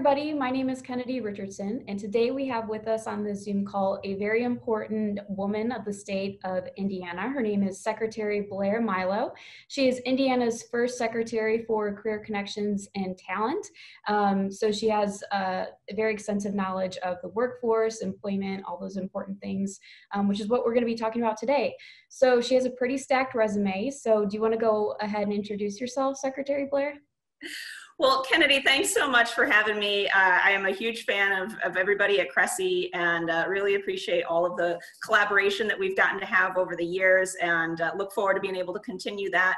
everybody. My name is Kennedy Richardson, and today we have with us on this Zoom call a very important woman of the state of Indiana. Her name is Secretary Blair Milo. She is Indiana's first Secretary for Career Connections and Talent. So she has a very extensive knowledge of the workforce, employment, all those important things, which is what we're going to be talking about today. So she has a pretty stacked resume. So do you want to go ahead and introduce yourself, Secretary Blair? Well, Kennedy, thanks so much for having me. I am a huge fan of everybody at Cressy and really appreciate all of the collaboration that we've gotten to have over the years, and look forward to being able to continue that.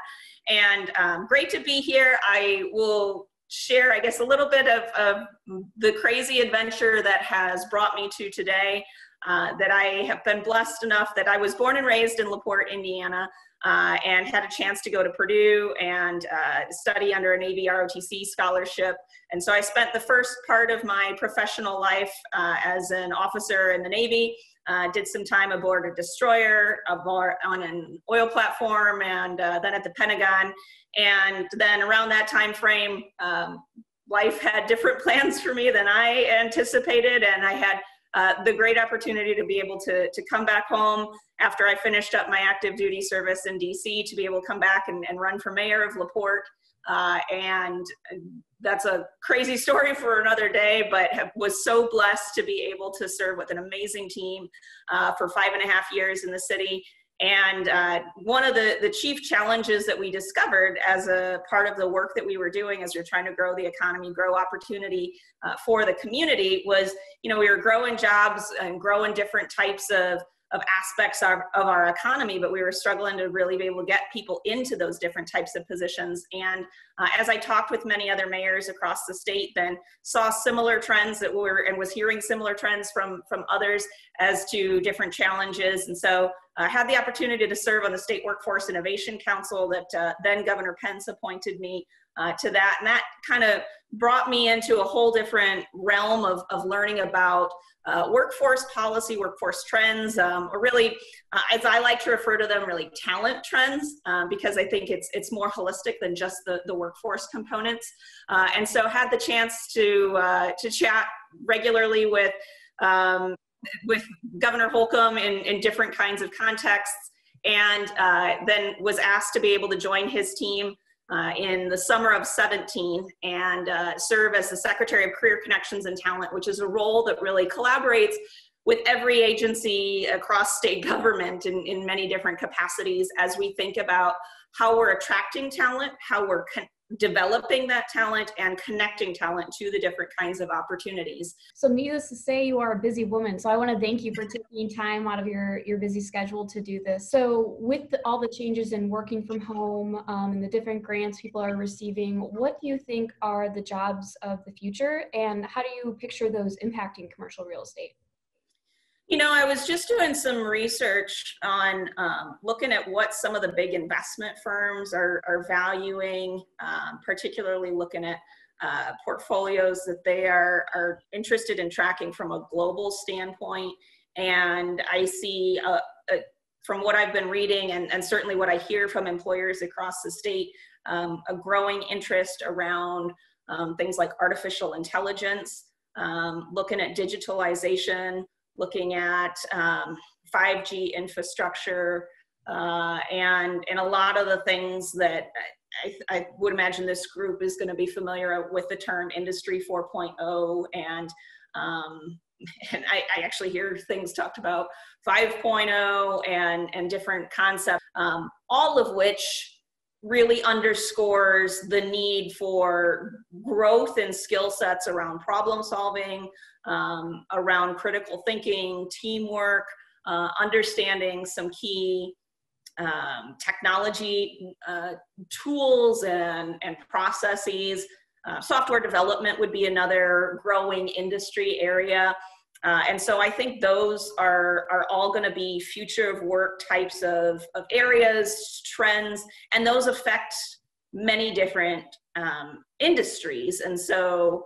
And great to be here. I will share, I guess, a little bit of the crazy adventure that has brought me to today, that I have been blessed enough that I was born and raised in LaPorte, Indiana. And had a chance to go to Purdue and study under a Navy ROTC scholarship. And so I spent the first part of my professional life as an officer in the Navy, did some time aboard a destroyer, on an oil platform, and then at the Pentagon. And then around that time frame, life had different plans for me than I anticipated, and I had the great opportunity to be able to come back home after I finished up my active duty service in DC, to be able to come back and run for mayor of LaPorte. And that's a crazy story for another day, but was so blessed to be able to serve with an amazing team for 5.5 years in the city. And one of the chief challenges that we discovered as a part of the work that we were doing as we were trying to grow the economy, grow opportunity for the community was, we were growing jobs and growing different types of aspects of our economy, but we were struggling to really be able to get people into those different types of positions. And as I talked with many other mayors across the state, then saw similar trends and was hearing similar trends from others as to different challenges. And so I had the opportunity to serve on the State Workforce Innovation Council that then Governor Pence appointed me to that. And that kind of brought me into a whole different realm of learning about workforce policy, workforce trends, or really, as I like to refer to them, really talent trends, because I think it's more holistic than just the workforce components. And so had the chance to chat regularly with Governor Holcomb in different kinds of contexts, and then was asked to be able to join his team in the summer of 17 and serve as the Secretary of Career Connections and Talent, which is a role that really collaborates with every agency across state government in many different capacities as we think about how we're attracting talent, how we're developing that talent, and connecting talent to the different kinds of opportunities. So needless to say, you are a busy woman. So I want to thank you for taking time out of your busy schedule to do this. So with all the changes in working from home and the different grants people are receiving, what do you think are the jobs of the future, and how do you picture those impacting commercial real estate? I was just doing some research on looking at what some of the big investment firms are valuing, particularly looking at portfolios that they are interested in tracking from a global standpoint. And I see, from what I've been reading and certainly what I hear from employers across the state, a growing interest around things like artificial intelligence, looking at digitalization, looking at 5G infrastructure, and a lot of the things that I would imagine this group is going to be familiar with the term Industry 4.0, and I actually hear things talked about 5.0 and different concepts, all of which really underscores the need for growth in skill sets around problem solving, around critical thinking, teamwork, understanding some key technology tools and processes. Software development would be another growing industry area. And so I think those are all going to be future of work types of areas, trends, and those affect many different industries. And so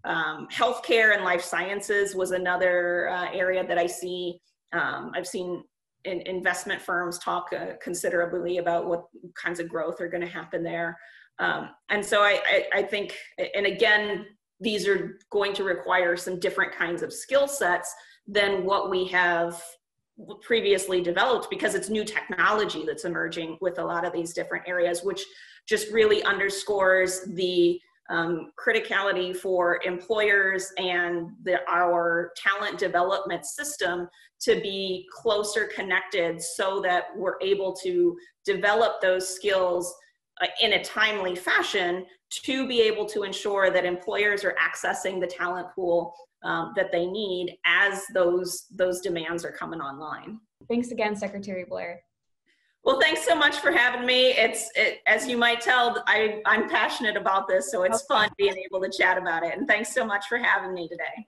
healthcare and life sciences was another area that I see. I've seen investment firms talk considerably about what kinds of growth are going to happen there. And so I think, and again, these are going to require some different kinds of skill sets than what we have previously developed, because it's new technology that's emerging with a lot of these different areas, which just really underscores the criticality for employers and our talent development system to be closer connected so that we're able to develop those skills in a timely fashion to be able to ensure that employers are accessing the talent pool that they need as those demands are coming online. Thanks again, Secretary Blair. Well, thanks so much for having me. As you might tell, I'm passionate about this, so it's fun being able to chat about it. And thanks so much for having me today.